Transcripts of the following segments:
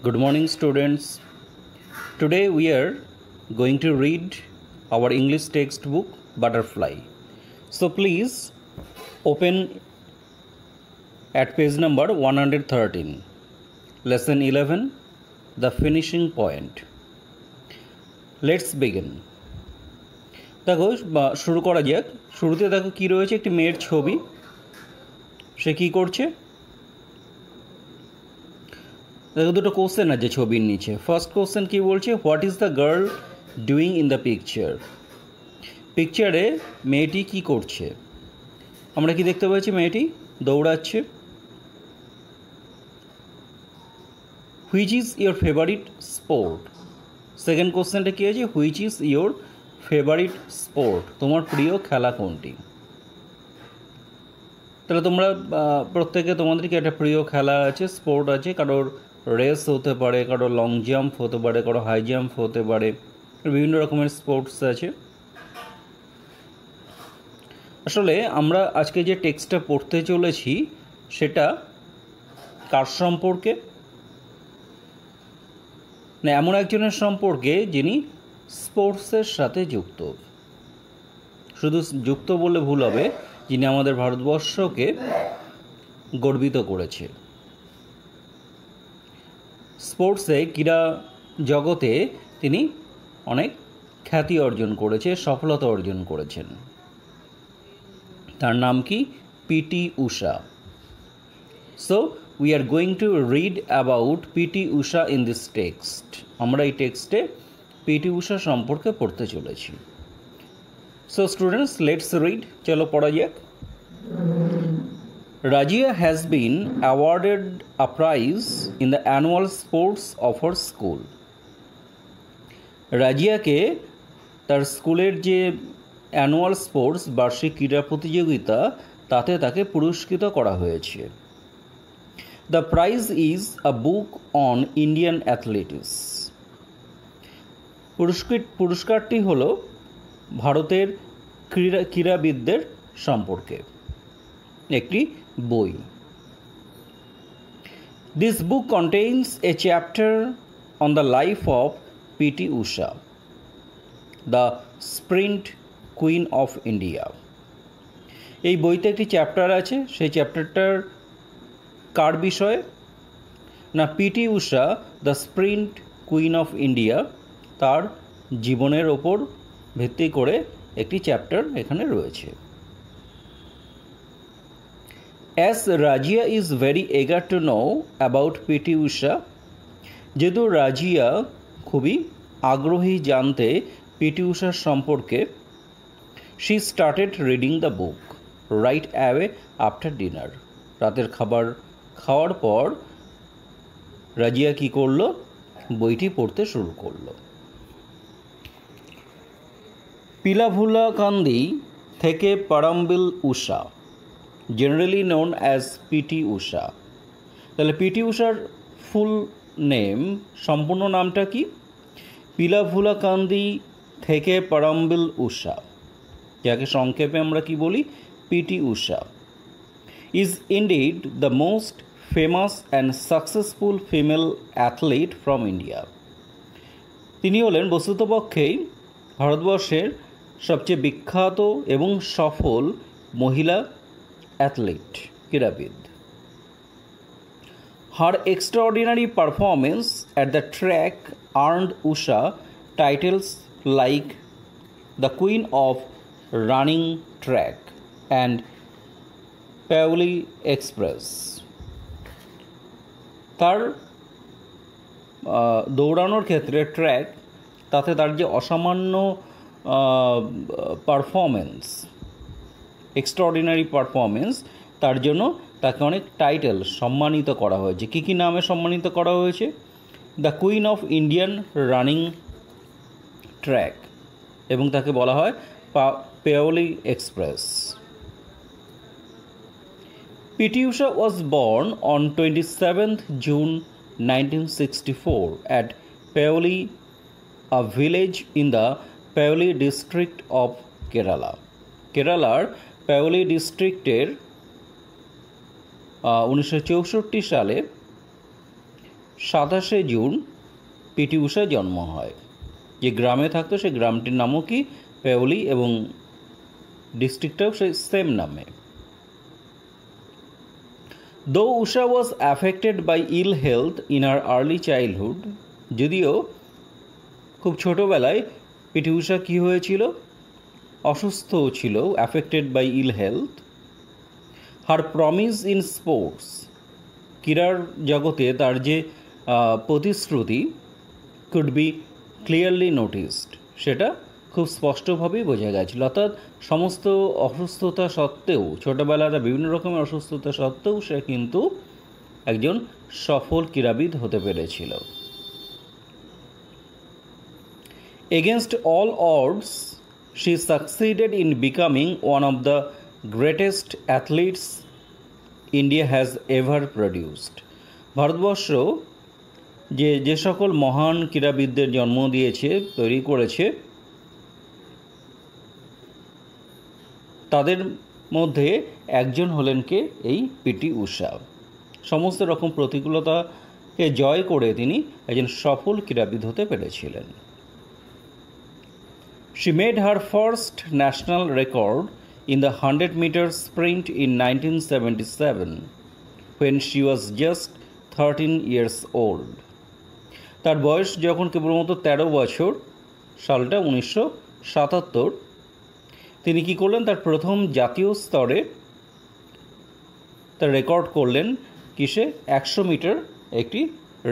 Good morning, students. Today we are going to read our English textbook Butterfly. So please open at page number 113. Lesson 11, The Finishing Point. Let's begin. দেখো শুরু করা যাক। শুরুতে দেখো কি রয়েছে, একটি মেয়ের ছবি। সে কি করছে? দেখো দুটো কোশ্চেন আছে ছবির নিচে। ফার্স্ট কোশ্চেন কি বলছে, what is the girl doing in the picture? পিকচারে মেয়েটি কি করছে? আমরা কি দেখতে পাচ্ছি? মেয়েটি দৌড়াচ্ছে। Which is your favourite sport? Second কোশ্চেনটা কী আছে, which is your favourite sport? তোমার প্রিয় খেলা কোনটি? তাহলে তোমরা প্রত্যেকে তোমাদেরকে একটা প্রিয় খেলা আছে, স্পোর্ট আছে। কারোর রেস হতে পারে, কারোর লং জাম্প হতে পারে, কারো হাই জাম্প হতে পারে, বিভিন্ন রকমের স্পোর্টস আছে। আসলে আমরা আজকে যে টেক্সটটা পড়তে চলেছি সেটা কার সম্পর্কে? না, এমন একজনের সম্পর্কে যিনি স্পোর্টসের সাথে যুক্ত। শুধু যুক্ত বলে ভুল হবে, যিনি আমাদের ভারতবর্ষকে গর্বিত করেছে। স্পোর্টসে, ক্রীড়া জগতে তিনি অনেক খ্যাতি অর্জন করেছে, সফলতা অর্জন করেছেন। তার নাম কি? PT Usha. So we are going to read about PT Usha in this text. আমরা এই টেক্সটে পিটি ঊষা সম্পর্কে পড়তে চলেছি। So students, let's read. চলো পড়া যাক। Rajia has been awarded a prize in the annual sports of her school. রাজিয়াকে তার স্কুলের যে অ্যানুয়াল স্পোর্টস, বার্ষিক ক্রীড়া প্রতিযোগিতা, তাতে তাকে পুরস্কৃত করা হয়েছে। The prize is a book on Indian athletics. পুরস্কারটি হল ভারতের ক্রীড়াবিদদের সম্পর্কে একটি বই। This book contains a chapter on the life of PT Usha, the sprint queen of India. এই বইতে একটি চ্যাপ্টার আছে। সেই চ্যাপ্টারটার কার বিষয়ে? না, PT Usha, the sprint queen of India, তার জীবনের ওপর ভিত্তি করে একটি চ্যাপ্টার এখানে রয়েছে। As Rajia is very eager to know about PT Usha, যেহেতু রাজিয়া খুবই আগ্রহী জানতে পিটি ঊষার সম্পর্কে, she started reading the book right away after dinner. রাতের খাবার খাওয়ার পর রাজিয়া কি করলো? বইটি পড়তে শুরু করলো। Pilavullakandi Thekkeparambil Usha, generally known as PT Usha. তাহলে পিটি ঊষার ফুল নেম, সম্পূর্ণ নামটা কি? পিলাভুলাকান্দি থেকে পারাম্বিল ঊষা, যাকে সংক্ষেপে আমরা কি বলি? PT Usha, is indeed the most famous and successful female athlete from India. তিনি হলেন বস্তুতপক্ষেই ভারতবর্ষের সবচেয়ে বিখ্যাত এবং সফল মহিলা অ্যাথলিট, ক্রীড়াবিদ। Her extraordinary performance at the track earned Usha titles like the Queen of Running Track and Paoli Express. তার দৌড়ানোর ক্ষেত্রে ট্র্যাক, তাতে তার যে অসামান্য পারফরমেন্স, এক্সট্রাঅর্ডিনারি পারফরমেন্স, তার জন্য তাকে অনেক টাইটেল সম্মানিত করা হয়েছে। কী কী নামে সম্মানিত করা হয়েছে? The queen of Indian running track, এবং তাকে বলা হয় Payyoli Express. PT Usha was born on 27th June 1964 at Paoli, a village in the Paoli district of Kerala. কেরালার পাওলি ডিস্ট্রিক্টের 1964 সালে 27শে জুন পিটি ঊষার জন্ম হয়। যে গ্রামে থাকতো সেই গ্রামটির নামও কি পেওলি, এবং ডিস্ট্রিক্টটাও সেই সেম নামে। Though Usha was affected by ill health in her early childhood, যদিও খুব ছোটোবেলায় পিটি ঊষা কী হয়েছিল, অসুস্থ ছিল, affected by ill health. Her promise in sports, ক্রীড়ার জগতে তার যে প্রতিশ্রুতি, কুড বি ক্লিয়ারলি নোটিসড, সেটা খুব স্পষ্টভাবেই বোঝা গেছিল। অর্থাৎ সমস্ত অসুস্থতা সত্ত্বেও, ছোটোবেলায় বিভিন্ন রকমের অসুস্থতা সত্ত্বেও সে কিন্তু একজন সফল ক্রীড়াবিদ হতে পেরেছিল। Against all odds, she succeeded in becoming one of the greatest athletes India has ever produced. Bharatvarsha যে সকল মহান ক্রীড়াবিদদের জন্ম দিয়েছে, তৈরি করেছে, তাদের মধ্যে একজন হলেন কে, এই পিটি ঊষা। সমস্ত রকম প্রতিকূলতাকে জয় করে তিনি একজন সফল ক্রীড়াবিদ হতে পেরেছিলেন। She made her first national record in the 100 meter sprint in 1977 when she was just 13 years old. তার বয়স যখন কেবলমাত্র 13 বছর, সালটা 1977, তিনি কী করলেন, তার প্রথম জাতীয় স্তরে তার রেকর্ড করলেন কিসে, 100 মিটার একটি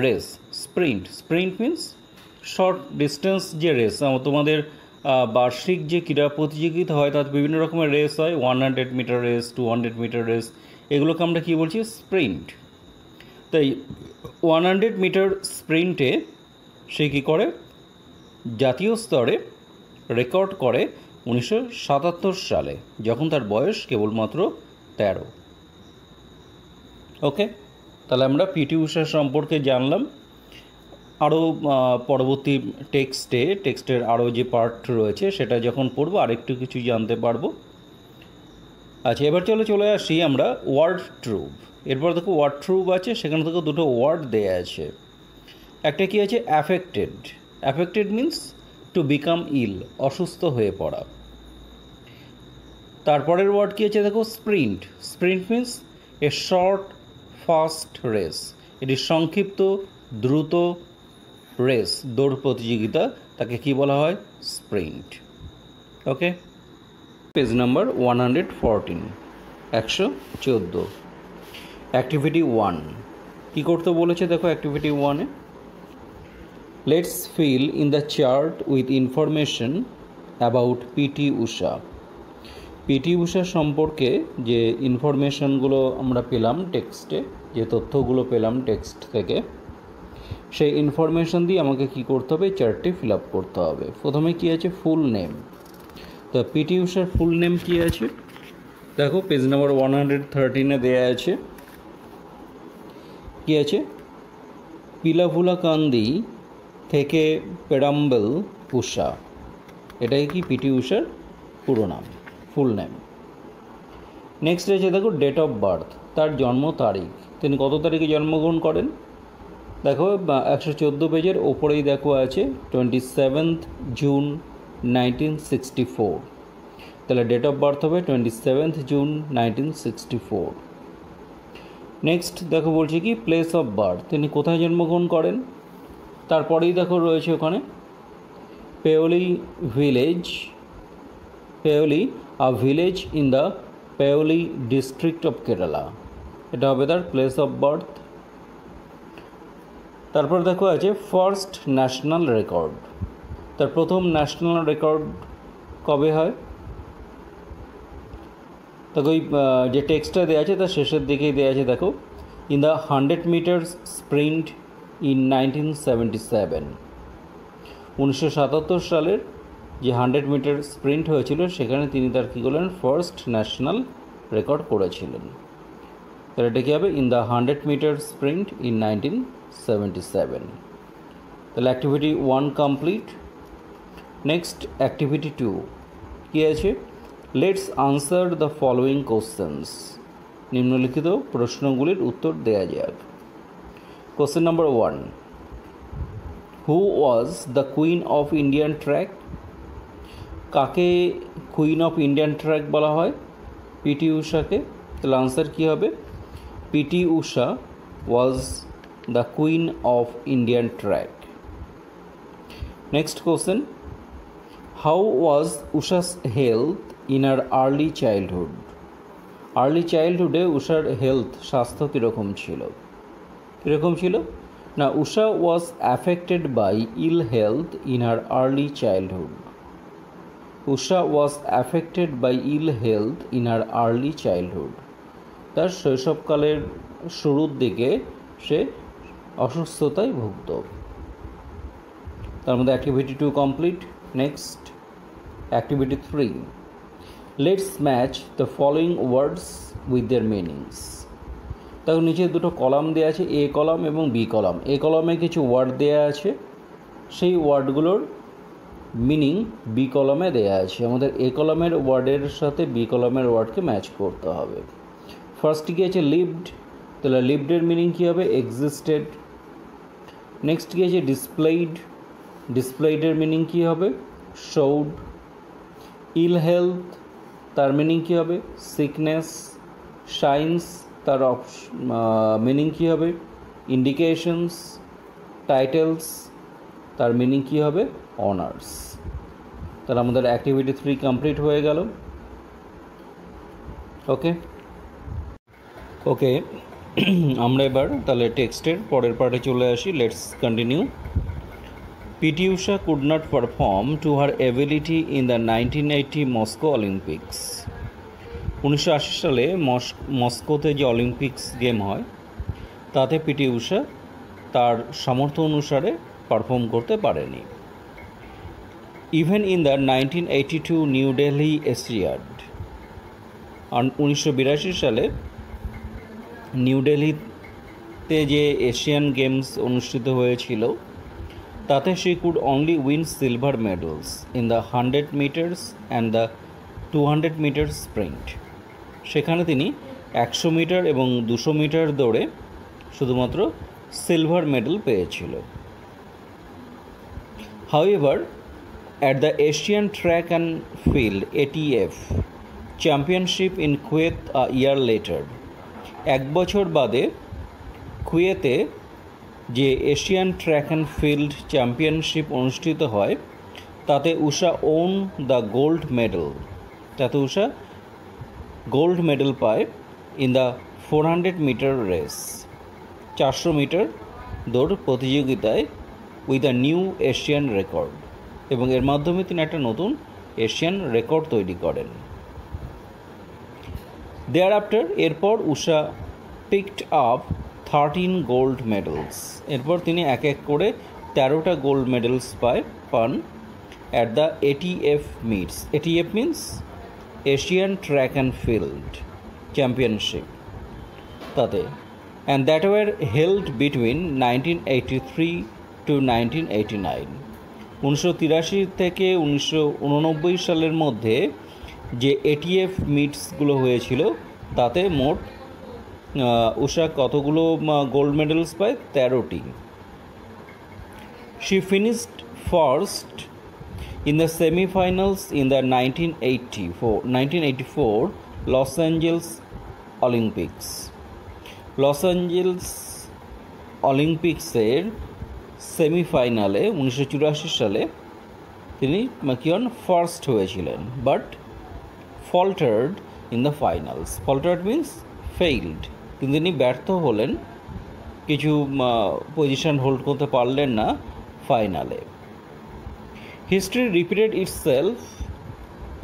race, sprint means short distance যে রেস, তোমাদের বার্ষিক যে ক্রীড়া প্রতিযোগিতা হয় তাতে বিভিন্ন রকমের রেস হয়, 100 মিটার রেস, 200 মিটার রেস, এগুলোকে আমরা কী বলছি, স্প্রিন্ট। তাই 100 মিটার স্প্রিন্টে সে কী করে, জাতীয় স্তরে রেকর্ড করে 1977 সালে, যখন তার বয়স কেবলমাত্র 13। ওকে, তাহলে আমরা পিটি ঊষা সম্পর্কে জানলাম। আরও পরবর্তী টেক্সটের আরও যে পার্ট রয়েছে সেটা যখন পড়বো আরেকটু কিছু জানতে পারবো। আচ্ছা, এবার চলে আসি আমরা ওয়ার্ড ট্রুভ। এরপর দেখো ওয়ার্ড ট্রুভ আছে, সেখানে থেকে দুটো ওয়ার্ড দেয়া আছে। একটা কি আছে, অ্যাফেক্টেড মিন্স টু বিকাম ইল, অসুস্থ হয়ে পড়া। তারপরের ওয়ার্ড কি আছে দেখো, sprint means a short fast race, এটি সংক্ষিপ্ত দ্রুত রেস, দৌড় প্রতিযোগিতা, তাকে কি বলা হয়, sprint. Okay, page number 114, 114। Activity 1 কী করতে বলেছে দেখো, অ্যাক্টিভিটি 1-এ let's fill in the chart with information about PT Usha. PT Usha সম্পর্কে যে ইনফরমেশনগুলো আমরা পেলাম টেক্সটে, যে তথ্যগুলো পেলাম টেক্সট থেকে, সেই ইনফরমেশন দিয়ে আমাকে কি করতে হবে, চার্টটি ফিল আপ করতে হবে। প্রথমে কি আছে, ফুল নেম। তো পিটি ঊষার ফুল নেম কি আছে দেখো, পেজ নাম্বার 113-এ দেয়া আছে। কি আছে, পিলাভুলাকান্দি থেকে পেরাম্বল ঊষা, এটাই কি পিটি ঊষার পুরো নাম, ফুল নেম। নেক্সট আছে দেখো ডেট অফ বার্থ, তার জন্ম তারিখ, তিনি কত তারিখে জন্মগ্রহণ করেন দেখো, 114 পেজের ওপরেই দেখো আছে 27 জুন 1964। তাহলে ডেট অফ বার্থ হবে 27 জুন 1964। নেক্সট দেখো বলছে কি প্লেস অফ বার্থ, তিনি কোথায় জন্মগ্রহণ করেন। তারপরেই দেখো রয়েছে ওখানে Payyoli a village in the Payyoli district of Kerala, এটা হবে তার প্লেস অফ বার্থ। তারপর দেখো আছে ফার্স্ট ন্যাশনাল রেকর্ড, তার প্রথম ন্যাশনাল রেকর্ড কবে হয়। দেখো ওই যে টেক্সটটা দেওয়া আছে তার শেষের দিকেই দেওয়া আছে দেখো, in the 100 meters sprint in 1977, 1977 সালের যে 100 মিটার স্প্রিন্ট হয়েছিল সেখানে তিনি তার কী করলেন, ফার্স্ট ন্যাশনাল রেকর্ড করেছিলেন। তাহলে এটা কী হবে, in the 100 meter sprint in 1977। তাহলে অ্যাক্টিভিটি 1 কমপ্লিট। নেক্সট অ্যাক্টিভিটি 2 কী আছে, let's answer the following questions, নিম্নলিখিত প্রশ্নগুলির উত্তর দেওয়া যাক। Question number 1. Who was the Queen of Indian track? কাকে কুইন অফ ইন্ডিয়ান ট্র্যাক বলা হয়? পিটি উষাকে। তাহলে আনসার কী হবে? PT Usha was the queen of Indian track. Next question, how was Usha's health in her early childhood? Early চাইল্ডহুডে উষার health, স্বাস্থ্য কীরকম ছিল? না, Usha was affected by ill health in her early childhood. Usha was affected by ill health in her early childhood. তার শৈশবকালের শুরুর দিকে সে অসুস্থতায় ভুগত। তার মধ্যে activity 2 complete. Next activity 3, let's match the following words with their meanings. তখন নিচে দুটো কলাম দেওয়া আছে, এ কলাম এবং বি কলাম। এ কলামে কিছু ওয়ার্ড দেওয়া আছে, সেই ওয়ার্ডগুলোর মিনিং বি কলামে দেওয়া আছে। আমাদের এ কলামের ওয়ার্ডের সাথে বি কলামের ওয়ার্ডকে ম্যাচ করতে হবে। ফার্স্ট কি আছে? লিভড। তাহলে লিভডের মিনিং কী হবে? এক্সিস্টেড। নেক্সট কি আছে? ডিসপ্লেইড। ডিসপ্লেইডের মিনিং কী হবে? শোড। ইল হেলথ, তার মিনিং কী হবে? সিকনেস। সাইন্স, তার মিনিং কী হবে? ইন্ডিকেশনস। টাইটেলস, তার মিনিং কী হবে? অনার্স। তাহলে আমাদের অ্যাক্টিভিটি 3 কমপ্লিট হয়ে গেল। ওকে আমরা এবার তাহলে টেক্সটের পরের পার্টে চলে আসি। Let's continue. PT Usha could not perform to her ability in the 1980 Moscow Olympics. 1980 সালে মস্কোতে যে অলিম্পিক্স গেম হয় তাতে পিটি উষা তার সামর্থ্য অনুসারে পারফর্ম করতে পারেনি। Even in the 1982 new Delhi Asiad. 1982 সালে নিউ দিল্লিতে যে এশিয়ান গেমস অনুষ্ঠিত হয়েছিল তাতে she could only win silver medals in the 100 meters and the 200 meter sprint. সেখানে তিনি 100 মিটার এবং 200 মিটার দৌড়ে শুধুমাত্র সিলভার মেডেল পেয়েছিল। However, at the Asian Track and Field ATF Championship in Kuwait a year later, এক বছর বাদে কুয়েতে যে Asian track and field championship অনুষ্ঠিত হয় তাতে Usha won the gold medal. তাতে উষা গোল্ড মেডেল পায় in the 400 meter race, 400 meter দৌড় প্রতিযোগিতায় with a new Asian record, এবং এর মাধ্যমে তিনি একটা নতুন এশিয়ান রেকর্ড তৈরি করেন। দেয়ার আফটার, এরপর Usha picked up 13 gold medals. এরপর তিনি এক এক করে 13টা গোল্ড মেডেলস পান at the ATF meets. ATF means Asian track and field championship তাতে, and that were held between 1983 to 1989। 1983 থেকে 1989 সালের মধ্যে যে এটিএফ মিটসগুলো হয়েছিল তাতে মোট উষা কতগুলো গোল্ড মেডেলস পায়? 13টি। She finished first in the semifinals in the 1984 Los Angeles Olympics. Los Angeles অলিম্পিক্সের সেমিফাইনালে 1984 সালে তিনি ফার্স্ট হয়েছিলেন, but faltered in the finals. Faltered means failed, কিন্তু তিনি ব্যর্থ হলেন, কিছু পজিশন হোল্ড করতে পারলেন না ফাইনালে। History repeated itself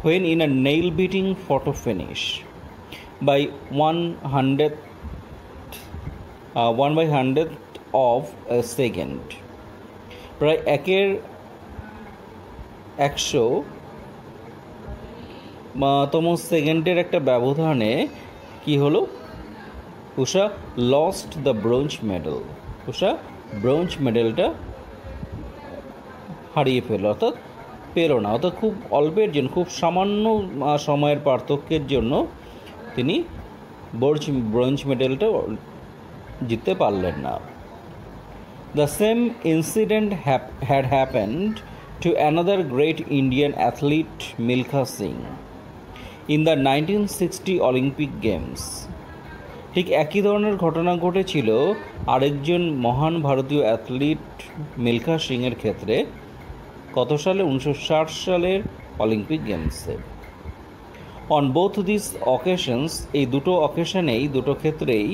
when in a nail-biting photo finish by 1/100th of a second। প্রায় 1/100তম সেকেন্ডের একটা ব্যবধানে কি হলো? Usha lost the bronze medal. Usha bronze মেডেলটা হারিয়ে ফেলল, অর্থাৎ পেল না, অর্থাৎ খুব অল্পের জন্য, খুব সামান্য সময়ের পার্থক্যের জন্য তিনি ব্রোঞ্জ মেডেলটা জিততে পারলেন না। The same incident had happened to another great Indian athlete, Milkha Singh, in the 1960 Olympic Games. ঠিক একই ধরনের ঘটনা ঘটেছিল আরেকজন মহান ভারতীয় অ্যাথলিট মিলখা সিংয়ের ক্ষেত্রে। কত সালে? 1960 সালের অলিম্পিক গেমসে। অন বোথ দিস অকেশনস, এই দুটো অকেশনেই, দুটো ক্ষেত্রেই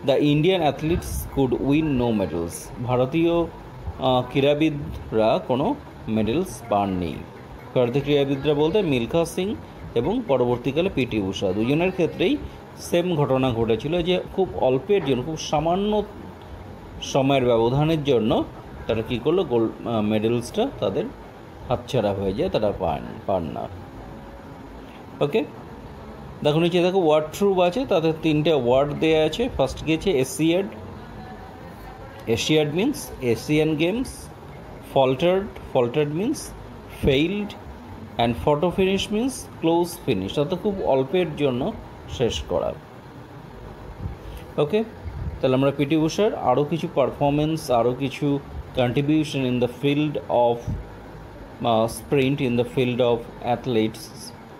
the Indian athletes could win no medals, ভারতীয় ক্রীড়াবিদরা কোনো মেডেলস পাননি। ভারতীয় ক্রীড়াবিদরা বলতে মিলখা সিং এবং পরবর্তীকালে পিটি ঊষা, দুজনের ক্ষেত্রেই সেম ঘটনা ঘটেছিল যে খুব অল্পের জন্য, খুব সামান্য সময়ের ব্যবধানের জন্য তারা কী করলো, গোল্ড মেডেলসটা তাদের হাতছাড়া হয়ে যায়, তারা পান না। ওকে, দেখো নিচে দেখো ওয়ার্ড ট্রুভ আছে, তাদের তিনটে ওয়ার্ড দেওয়া আছে। ফার্স্ট গেছে Asiad, Asiad means Asian games. Faltered means failed, and photo finish means close finish, অর্থাৎ খুব অল্পের জন্য শেষ করা। ওকে, তাহলে আমরা পিটি ঊষার আরও কিছু পারফরমেন্স, আরও কিছু contribution in the field of sprint, in the field of athlete's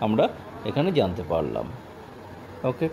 আমরা এখানে জানতে পারলাম। ওকে।